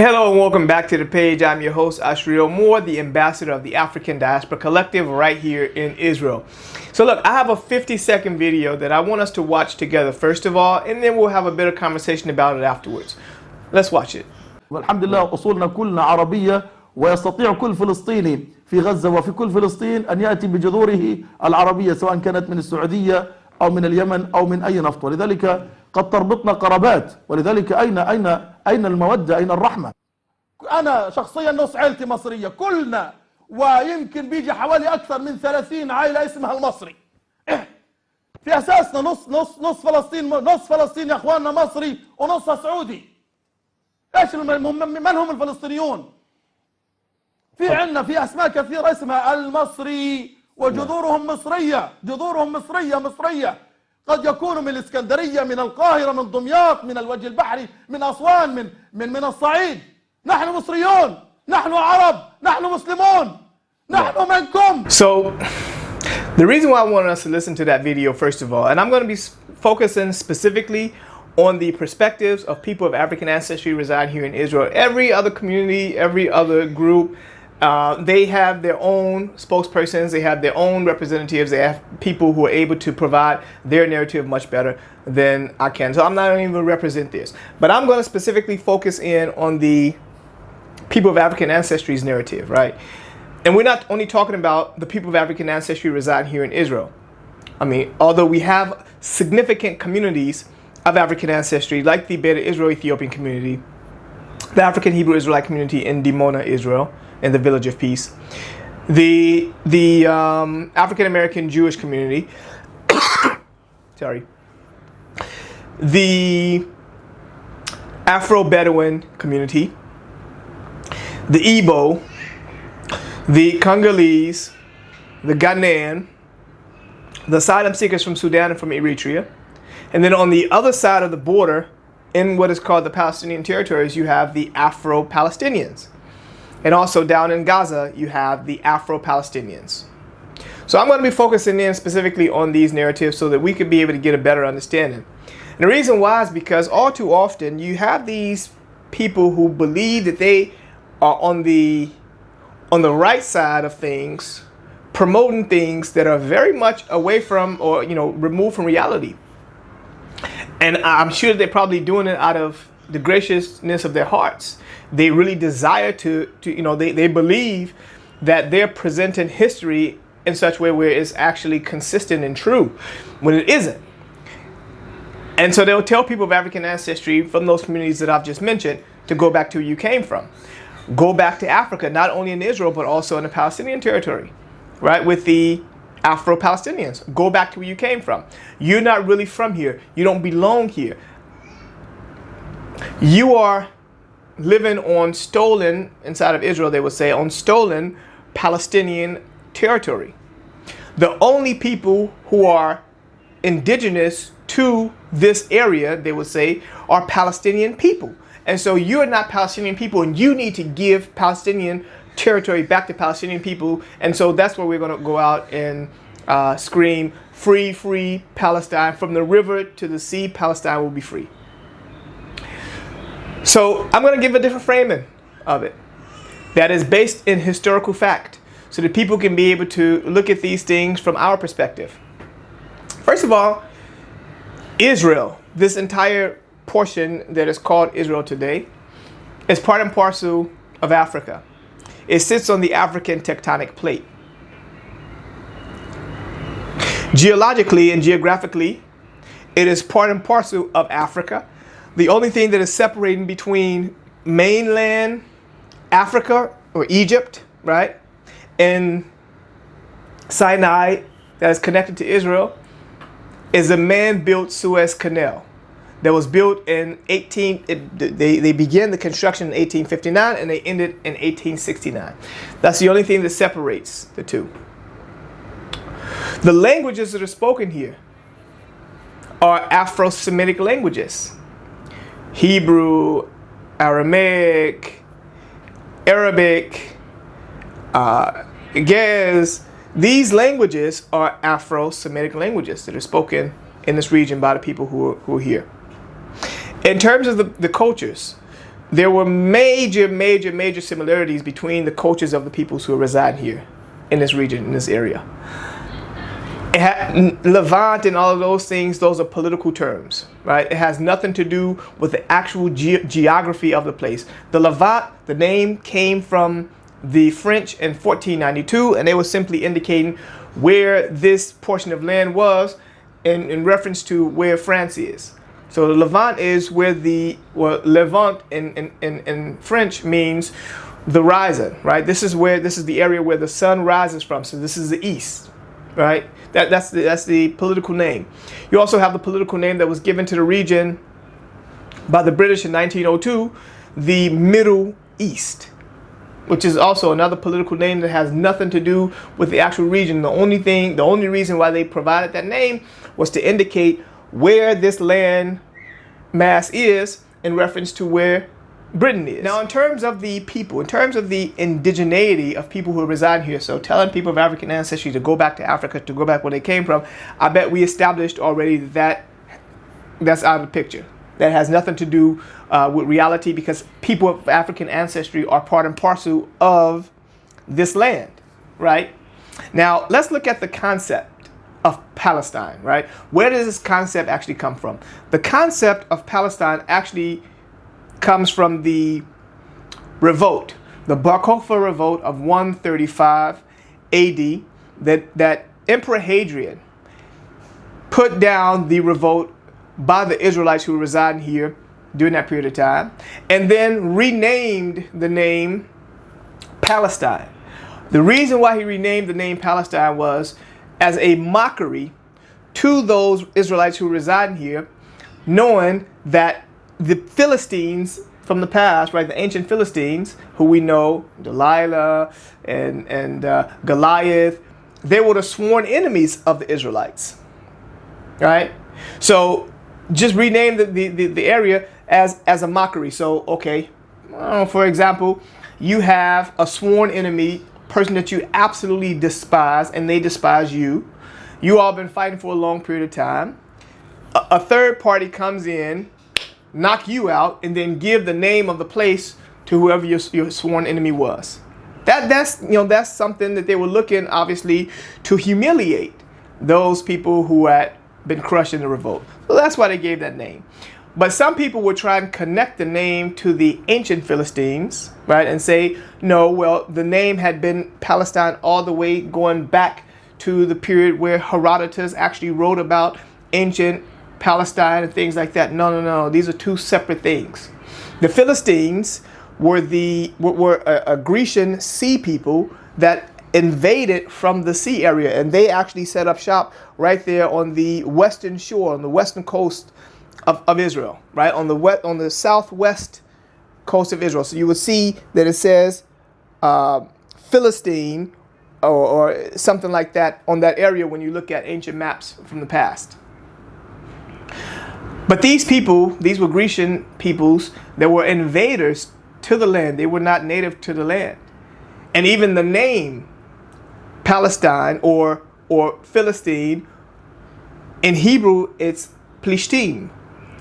Hello and welcome back to the page. I'm your host, Ashriel Moore, the ambassador of the African Diaspora Collective right here in Israel. So look, I have a 50-second video that I want us to watch together first of all, and then we'll have a bit of conversation about it afterwards. Let's watch it. والحمد لله أصولنا كلنا عربية، ويستطيع كل فلسطيني في غزة وفي كل فلسطين أن يأتي بجذوره العربية سواء كانت من السعودية أو من اليمن أو من أي نفط، ولذلك قد تربطنا قرابات، ولذلك أين المودة؟ أين الرحمة؟ أنا شخصيا نص عائلتي مصرية كلنا، ويمكن بيجي حوالي أكثر من 30 عائلة اسمها المصري. في أساسنا نص فلسطين يا أخواننا مصري ونصها سعودي. ايش من هم الفلسطينيون؟ في عندنا في اسماء كثيره اسمها المصري وجذورهم مصريه، جذورهم مصريه، قد يكونوا من الاسكندريه، من القاهره، من دمياط، من الوجه البحري، من اسوان، من الصعيد. نحن مصريون، نحن عرب، نحن مسلمون، نحن منكم. So the reason why I want us to listen to that video first of all, and I'm going to be focusing specifically on the perspectives of people of African ancestry reside here in Israel. Every other community, every other group, they have their own spokespersons, they have their own representatives, they have people who are able to provide their narrative much better than I can. So I'm not even going to represent this. But I'm going to specifically focus in on the people of African ancestry's narrative, right? And we're not only talking about the people of African ancestry reside here in Israel. I mean, although we have significant communities of African ancestry, like the Beta Israel Ethiopian community, the African Hebrew Israelite community in Dimona, Israel, in the Village of Peace, the African American Jewish community, sorry, the Afro-Bedouin community, the Igbo, the Congolese, the Ghanaian, the asylum seekers from Sudan and from Eritrea. And then on the other side of the border, in what is called the Palestinian territories, you have the Afro-Palestinians. And also down in Gaza, you have the Afro-Palestinians. So I'm going to be focusing in specifically on these narratives so that we could be able to get a better understanding. And the reason why is because all too often you have these people who believe that they are on the right side of things, promoting things that are very much away from or, removed from reality. And I'm sure they're probably doing it out of the graciousness of their hearts. They really desire they believe that they're presenting history in such a way where it's actually consistent and true when it isn't. And so they'll tell people of African ancestry from those communities that I've just mentioned to go back to where you came from. Go back to Africa, not only in Israel, but also in the Palestinian territory, right? With the Afro-Palestinians. Go back to where you came from. You're not really from here. You don't belong here. You are living on stolen, inside of Israel they would say, on stolen Palestinian territory. The only people who are indigenous to this area, they would say, are Palestinian people. And so you're not Palestinian people, and you need to give Palestinian territory back to Palestinian people. And so that's where we're going to go out and scream, free, free Palestine. From the river to the sea, Palestine will be free. So I'm going to give a different framing of it that is based in historical fact so that people can be able to look at these things from our perspective. First of all, Israel, this entire portion that is called Israel today, is part and parcel of Africa. It sits on the African tectonic plate. Geologically and geographically, it is part and parcel of Africa. The only thing that is separating between mainland Africa or Egypt, right, and Sinai that is connected to Israel is a man-built Suez Canal that was built in they began the construction in 1859 and they ended in 1869. That's the only thing that separates the two. The languages that are spoken here are Afro-Semitic languages. Hebrew, Aramaic, Arabic, Gez. These languages are Afro-Semitic languages that are spoken in this region by the people who are here. In terms of the cultures, there were major similarities between the cultures of the peoples who reside here in this region, in this area. Levant and all of those things, those are political terms, right? It has nothing to do with the actual geography of the place. The Levant, the name came from the French in 1492, and they were simply indicating where this portion of land was in reference to where France is. So the Levant is where Levant in French means the rising, right? This is the area where the sun rises from. So this is the east, right? That's the political name. You also have the political name that was given to the region by the British in 1902, the Middle East, which is also another political name that has nothing to do with the actual region. The only reason why they provided that name was to indicate where this land mass is in reference to where Britain is. Now, in terms of the people, in terms of the indigeneity of people who reside here, so telling people of African ancestry to go back to Africa, to go back where they came from, I bet we established already that that's out of the picture. That has nothing to do with reality, because people of African ancestry are part and parcel of this land, right? Now, let's look at the concept of Palestine, right? Where does this concept actually come from? The concept of Palestine actually comes from the revolt, the Bar Kokhba revolt of 135 AD, that Emperor Hadrian put down the revolt by the Israelites who were residing here during that period of time, and then renamed the name Palestine. The reason why he renamed the name Palestine was as a mockery to those Israelites who reside here, knowing that the Philistines from the past, right, the ancient Philistines, who we know, Delilah and Goliath, they were the sworn enemies of the Israelites, right? So just rename the area as a mockery. So, okay, for example, you have a sworn enemy, person that you absolutely despise, and they despise you. You all been fighting for a long period of time. A third party comes in, knock you out, and then give the name of the place to whoever your sworn enemy was. That's something that they were looking, obviously, to humiliate those people who had been crushed in the revolt. So that's why they gave that name. But some people would try and connect the name to the ancient Philistines, right? And say, no, well, the name had been Palestine all the way going back to the period where Herodotus actually wrote about ancient Palestine and things like that. No. These are two separate things. The Philistines were a Grecian sea people that invaded from the sea area, and they actually set up shop right there on the western shore, on the western coast of Israel, right? On the southwest coast of Israel. So you will see that it says Philistine or something like that on that area when you look at ancient maps from the past. But these people, these were Grecian peoples that were invaders to the land. They were not native to the land. And even the name Palestine or Philistine, in Hebrew, it's Plishtim.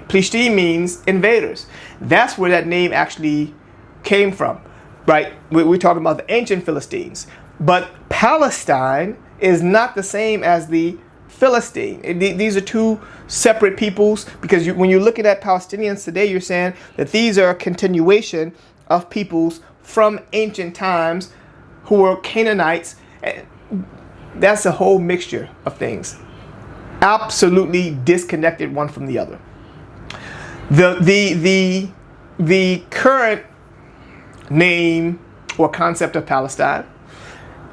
Plishtim means invaders. That's where that name actually came from, right? We're talking about the ancient Philistines. But Palestine is not the same as the Philistine. These are two separate peoples, because when you're looking at Palestinians today, you're saying that these are a continuation of peoples from ancient times who were Canaanites. That's a whole mixture of things, absolutely disconnected one from the other. The current name or concept of Palestine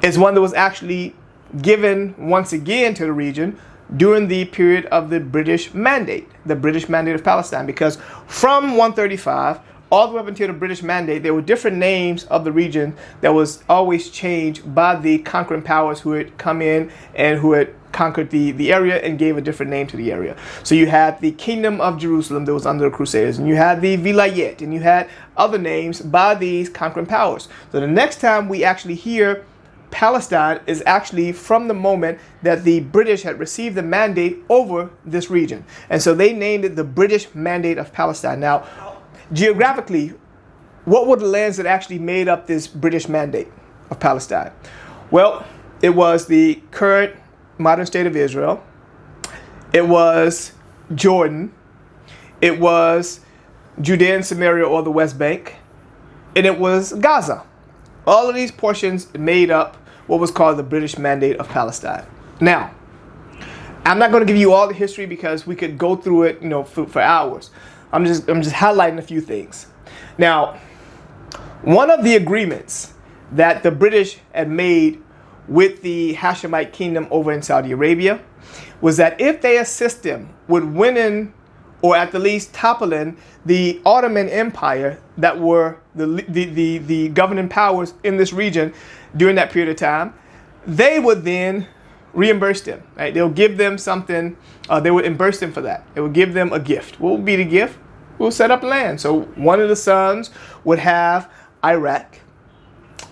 is one that was actually given once again to the region during the period of the British Mandate of Palestine, because from 135 all the way up until the British Mandate, there were different names of the region that was always changed by the conquering powers who had come in and who had conquered the area and gave a different name to the area. So you had the Kingdom of Jerusalem that was under the Crusaders, and you had the Vilayet, and you had other names by these conquering powers. So the next time we actually hear Palestine is actually from the moment that the British had received the mandate over this region. And so they named it the British Mandate of Palestine. Now, geographically, what were the lands that actually made up this British Mandate of Palestine? Well, it was the current modern state of Israel. It was Jordan. It was Judea and Samaria, or the West Bank. And it was Gaza. All of these portions made up what was called the British Mandate of Palestine. Now, I'm not going to give you all the history because we could go through it, for hours. I'm just highlighting a few things. Now, one of the agreements that the British had made with the Hashemite kingdom over in Saudi Arabia was that if they assist them with winning, or at the least toppling, the Ottoman Empire that were the governing powers in this region during that period of time, they would then reimburse them. Right? They'll give them something. They would reimburse them for that. They would give them a gift. What would be the gift? We'll set up land. So one of the sons would have Iraq.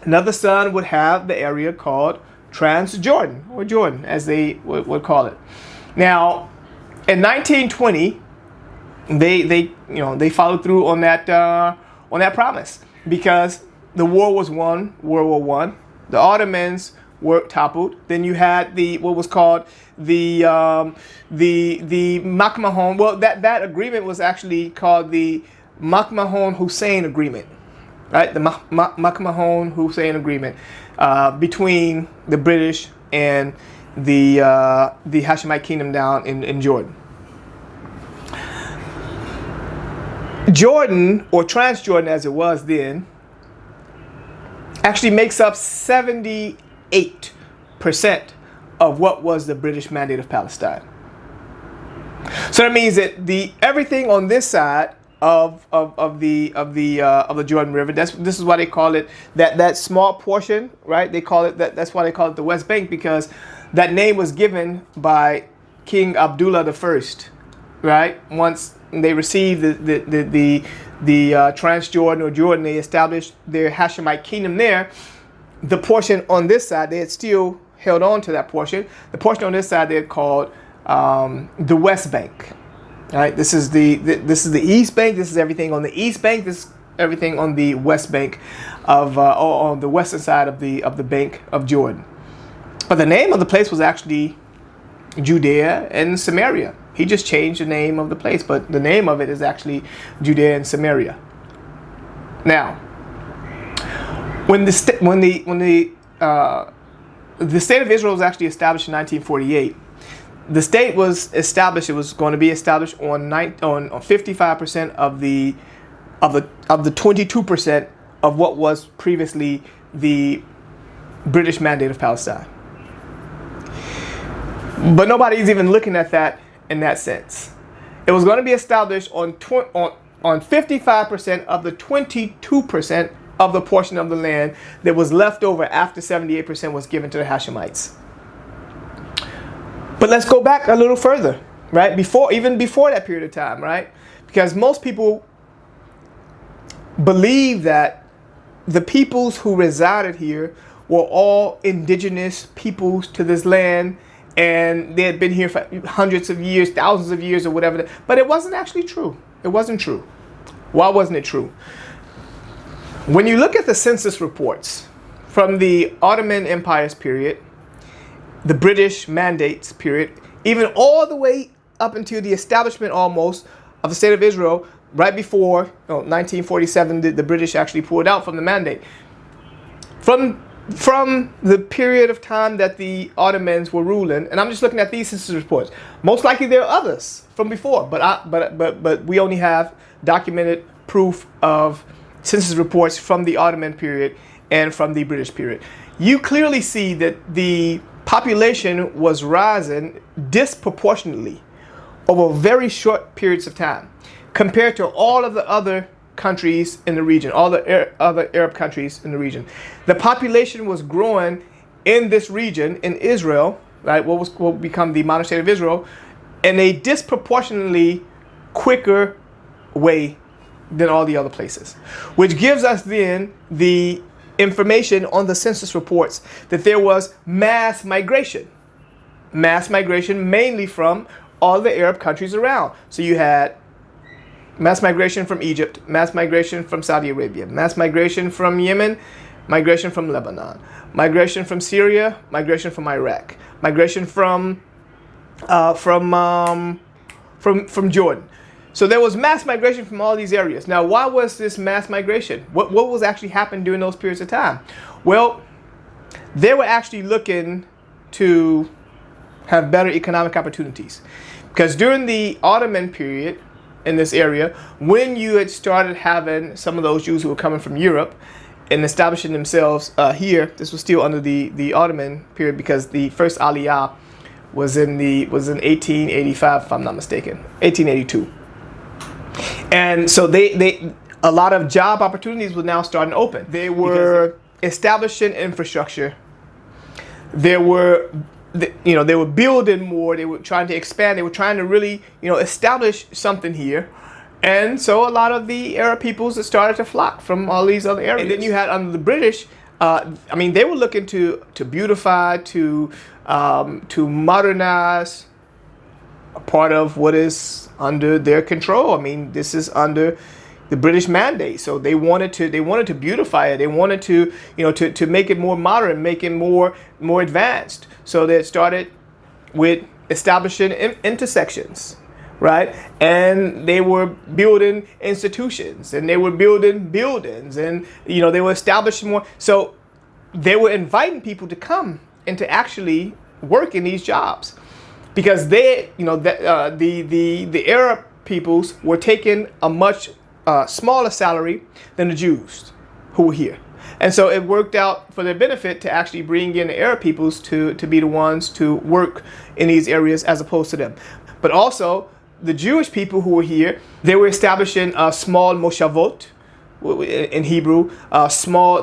Another son would have the area called Transjordan, or Jordan, as they would call it. Now, in 1920, they followed through on that promise, because the war was won, World War One. The Ottomans were toppled. Then you had what was called the McMahon. Well, that agreement was actually called the McMahon-Hussein Agreement, right? The McMahon-Hussein Agreement between the British and the Hashemite kingdom down in Jordan. Jordan, or Transjordan as it was then, actually makes up 78% of what was the British Mandate of Palestine. So that means that everything on this side of the Jordan River, this is why they call it that small portion, right? They call it that's why they call it the West Bank, because that name was given by King Abdullah I, right? Once they received the Transjordan or Jordan, they established their Hashemite kingdom there. The portion on this side, they had still held on to that portion. The portion on this side they had called the West Bank. All right, this is the East Bank. This is everything on the East Bank. This is everything on the West Bank or on the western side of the Bank of Jordan. But the name of the place was actually Judea and Samaria. He just changed the name of the place, but the name of it is actually Judea and Samaria. Now, when the state of Israel was actually established in 1948, the state was established. It was going to be established on 55% of the 22% of what was previously the British Mandate of Palestine. But nobody's even looking at that in that sense. It was going to be established on 55% of the 22% of the portion of the land that was left over after 78% was given to the Hashemites. But let's go back a little further, right? Even before that period of time, right? Because most people believe that the peoples who resided here were all indigenous peoples to this land, and they had been here for hundreds of years, thousands of years, or whatever. But it wasn't actually true. It wasn't true. Why wasn't it true? When you look at the census reports from the Ottoman Empire's period, the British Mandates period, even all the way up until the establishment almost of the State of Israel, right before 1947, the British actually pulled out from the Mandate. From the period of time that the Ottomans were ruling, and I'm just looking at these census reports. Most likely there are others from before, but we only have documented proof of census reports from the Ottoman period and from the British period. You clearly see that the population was rising disproportionately over very short periods of time compared to all of the other countries in the region, all the other Arab countries in the region. The population was growing in this region, in Israel, right, what will become the modern state of Israel, in a disproportionately quicker way than all the other places, which gives us then the information on the census reports that there was mass migration mainly from all the Arab countries around. So you had mass migration from Egypt, mass migration from Saudi Arabia, mass migration from Yemen, migration from Lebanon, migration from Syria, migration from Iraq, migration from Jordan. So there was mass migration from all these areas. Now, why was this mass migration? What was actually happening during those periods of time? Well, they were actually looking to have better economic opportunities. Because during the Ottoman period in this area, when you had started having some of those Jews who were coming from Europe and establishing themselves here, this was still under the Ottoman period, because the first Aliyah was in 1885, if I'm not mistaken, 1882. And so a lot of job opportunities were now starting to open. They were establishing infrastructure. They were building more. They were trying to expand. They were trying to really, establish something here. And so a lot of the Arab peoples that started to flock from all these other areas. And then you had under the British, they were looking to beautify, to modernize a part of what is under their control. This is under the British mandate. So they wanted to beautify it. They wanted to make it more modern, make it more advanced. So they started with establishing intersections, right? And they were building institutions, and they were building buildings, and they were establishing more. So they were inviting people to come and to actually work in these jobs, because the Arab peoples were taking a much smaller salary than the Jews who were here. And so it worked out for their benefit to actually bring in the Arab peoples to be the ones to work in these areas as opposed to them. But also the Jewish people who were here, they were establishing small moshavot in Hebrew,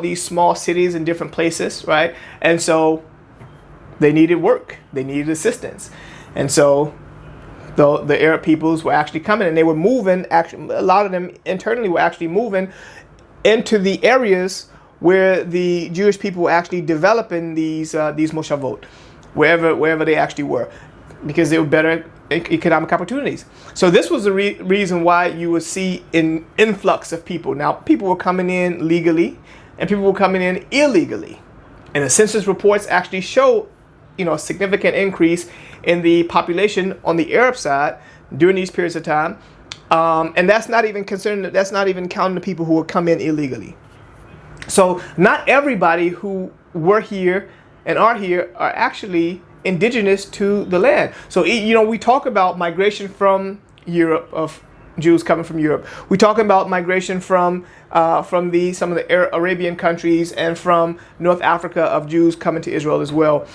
these small cities in different places, right? And so they needed work, they needed assistance. And so the Arab peoples were actually coming, and they were moving. Actually, a lot of them internally were actually moving into the areas where the Jewish people were actually developing these moshavot, wherever they actually were, because they were better economic opportunities. So this was the reason why you would see an influx of people. Now, people were coming in legally, and people were coming in illegally, and the census reports actually show a significant increase in the population on the Arab side during these periods of time, and that's not even counting the people who would come in illegally. So not everybody who were here and are here are actually indigenous to the land. So we talk about migration from Europe, of Jews coming from Europe. We talk about migration from some of the Arabian countries, and from North Africa, of Jews coming to Israel as well.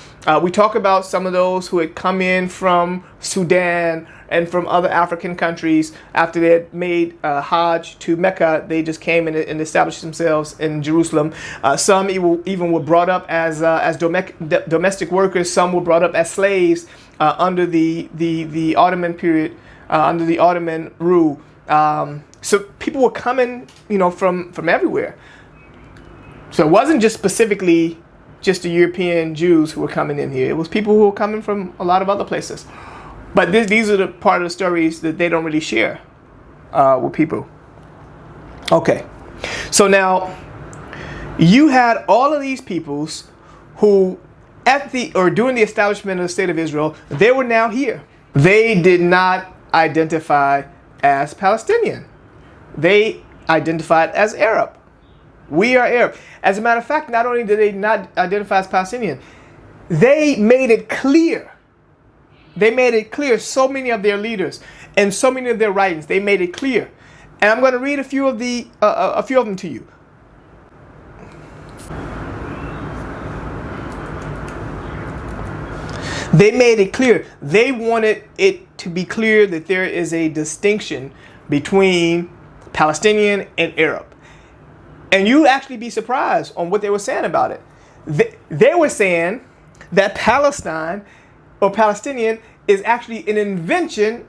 We talk about some of those who had come in from Sudan and from other African countries after they had made Hajj to Mecca. They just came and established themselves in Jerusalem. Some even were brought up as domestic workers. Some were brought up as slaves under the Ottoman period, under the Ottoman rule. So people were coming, from everywhere. So it wasn't just specifically just the European Jews who were coming in here. It was people who were coming from a lot of other places. But these are the part of the stories that they don't really share with people. Okay, so now you had all of these peoples who, during the establishment of the state of Israel, they were now here. They did not identify as Palestinian. They identified as Arab. We are Arab. As a matter of fact, not only did they not identify as Palestinian, they made it clear. So many of their leaders and so many of their writings, they made it clear. And I'm going to read a few of them to you. They made it clear. They wanted it to be clear that there is a distinction between Palestinian and Arab. And you'd actually be surprised on what they were saying about it. They were saying that Palestine, or Palestinian, is actually an invention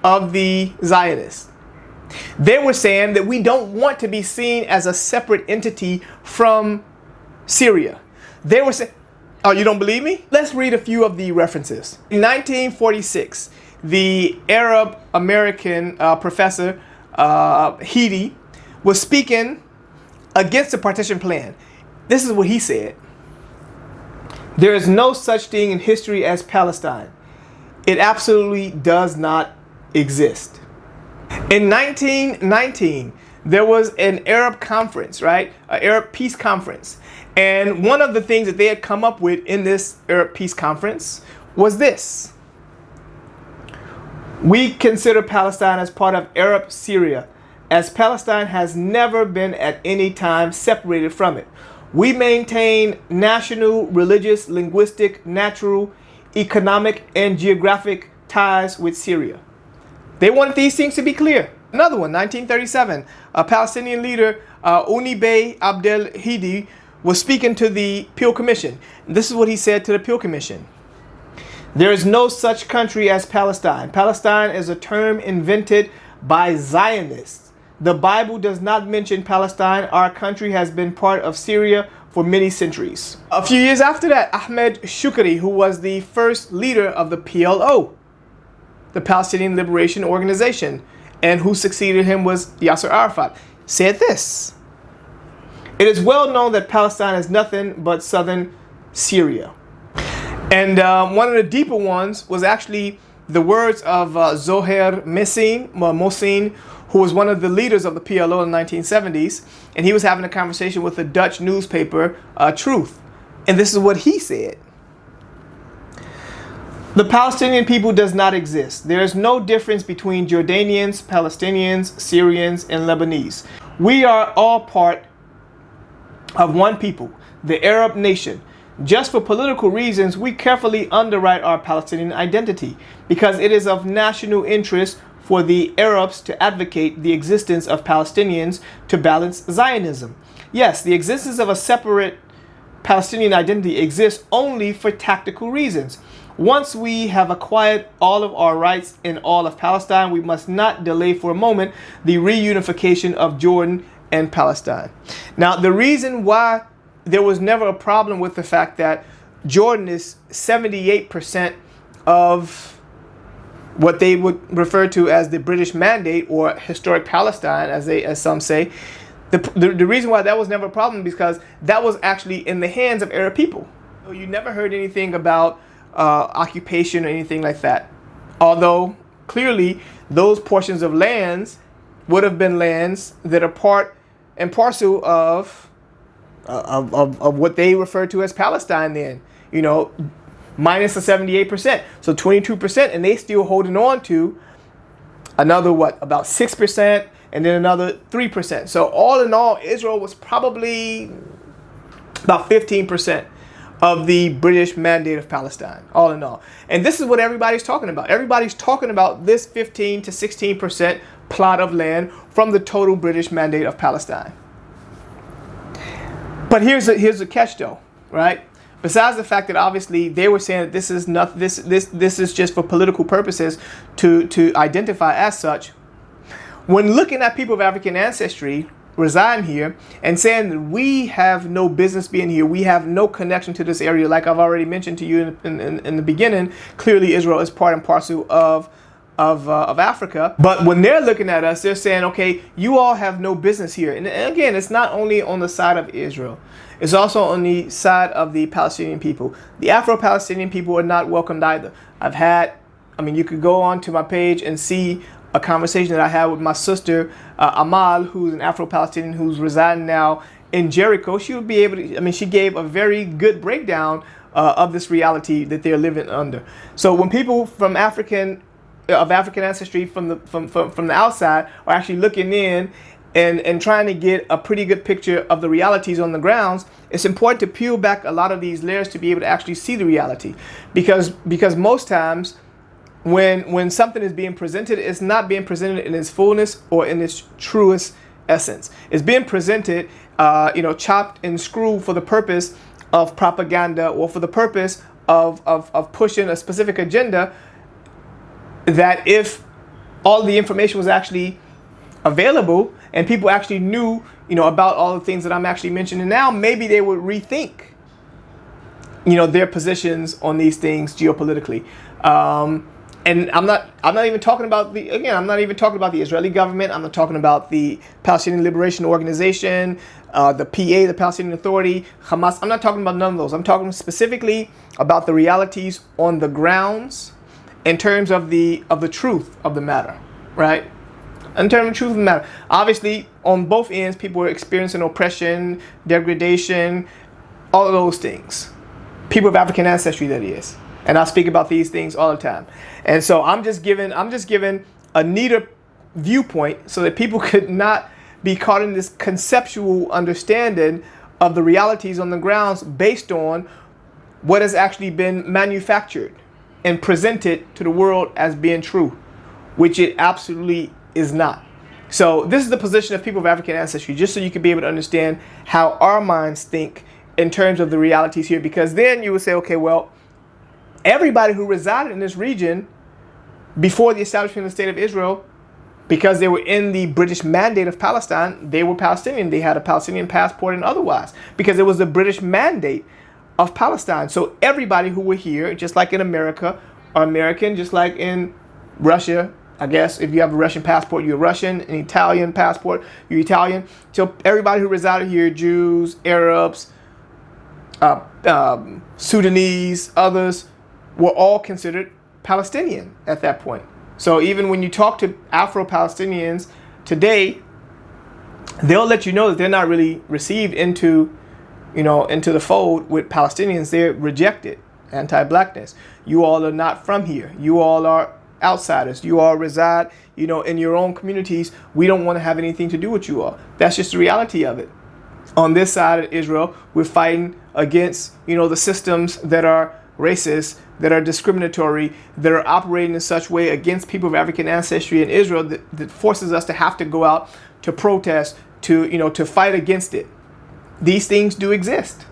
of the Zionists. They were saying that we don't want to be seen as a separate entity from Syria. They were saying, oh, you don't believe me? Let's read a few of the references. In 1946, the Arab American professor Hidi, was speaking against the partition plan. This is what he said. There is no such thing in history as Palestine. It absolutely does not exist. In 1919, there was an Arab conference, right? An Arab peace conference. And one of the things that they had come up with in this Arab peace conference was this. We consider Palestine as part of Arab Syria, as Palestine has never been at any time separated from it. We maintain national, religious, linguistic, natural, economic, and geographic ties with Syria. They wanted these things to be clear. Another one, 1937, a Palestinian leader, Uni Bey Abdel Hidi, was speaking to the Peel Commission. This is what he said to the Peel Commission. There is no such country as Palestine. Palestine is a term invented by Zionists. The Bible does not mention Palestine. Our country has been part of Syria for many centuries. A few years after that, Ahmed Shukri, who was the first leader of the PLO, the Palestinian Liberation Organization, and who succeeded him was Yasser Arafat, said this. It is well known that Palestine is nothing but southern Syria. And one of the deeper ones was actually the words of Zoher Mohsin, who was one of the leaders of the PLO in the 1970s. And he was having a conversation with the Dutch newspaper, Truth. And this is what he said. The Palestinian people does not exist. There is no difference between Jordanians, Palestinians, Syrians, and Lebanese. We are all part of one people, the Arab nation. Just for political reasons, we carefully underwrite our Palestinian identity because it is of national interest for the Arabs to advocate the existence of Palestinians to balance Zionism. Yes, the existence of a separate Palestinian identity exists only for tactical reasons. Once we have acquired all of our rights in all of Palestine, we must not delay for a moment the reunification of Jordan and Palestine. Now, the reason why there was never a problem with the fact that Jordan is 78% of what they would refer to as the British Mandate or historic Palestine, as some say. The reason why that was never a problem is because that was actually in the hands of Arab people. So you never heard anything about occupation or anything like that. Although clearly those portions of lands would have been lands that are part and parcel of what they refer to as Palestine then, you know, minus the 78%. So 22%, and they still holding on to another, about 6%, and then another 3%. So all in all, Israel was probably about 15% of the British Mandate of Palestine, all in all. And this is what everybody's talking about. Everybody's talking about this 15 to 16% plot of land from the total British Mandate of Palestine. But here's the catch though, right? Besides the fact that obviously they were saying that this is not this is just for political purposes to identify as such. When looking at people of African ancestry reside here and saying that we have no business being here, we have no connection to this area, like I've already mentioned to you in the beginning, clearly Israel is part and parcel of Africa. But when they're looking at us, they're saying, okay, you all have no business here. And again, it's not only on the side of Israel. It's also on the side of the Palestinian people. The Afro-Palestinian people are not welcomed either. You could go on to my page and see a conversation that I had with my sister, Amal, who's an Afro-Palestinian who's residing now in Jericho. She would be able to, she gave a very good breakdown of this reality that they're living under. So when people from African ancestry from the outside are actually looking in and trying to get a pretty good picture of the realities on the grounds, it's important to peel back a lot of these layers to be able to actually see the reality. Because most times when something is being presented, it's not being presented in its fullness or in its truest essence. It's being presented, chopped and screwed for the purpose of propaganda or for the purpose of pushing a specific agenda, that if all the information was actually available and people actually knew, about all the things that I'm actually mentioning now, maybe they would rethink, their positions on these things geopolitically. And I'm not even talking about I'm not even talking about the Israeli government. I'm not talking about the Palestinian Liberation Organization, the PA, the Palestinian Authority, Hamas. I'm not talking about none of those. I'm talking specifically about the realities on the grounds in terms of the truth of the matter, right? In terms of the truth of the matter. Obviously, on both ends, people are experiencing oppression, degradation, all of those things. People of African ancestry, that is. And I speak about these things all the time. And so I'm just giving a neater viewpoint so that people could not be caught in this conceptual understanding of the realities on the grounds based on what has actually been manufactured and presented to the world as being true, which it absolutely is not. So this is the position of people of African ancestry, just so you can be able to understand how our minds think in terms of the realities here. Because then you would say, okay, well, everybody who resided in this region before the establishment of the State of Israel, because they were in the British Mandate of Palestine, they were Palestinian. They had a Palestinian passport and otherwise, because it was the British Mandate of Palestine. So everybody who were here, just like in America, are American, just like in Russia. I guess if you have a Russian passport, you're Russian. An Italian passport, you're Italian. So everybody who resided here, Jews, Arabs, Sudanese, others, were all considered Palestinian at that point. So even when you talk to Afro-Palestinians today, they'll let you know that they're not really received into the fold with Palestinians. They're rejected, anti-blackness. You all are not from here. You all are outsiders. You all reside, in your own communities. We don't want to have anything to do with you all. That's just the reality of it. On this side of Israel, we're fighting against, the systems that are racist, that are discriminatory, that are operating in such way against people of African ancestry in Israel that forces us to have to go out to protest, to fight against it. These things do exist.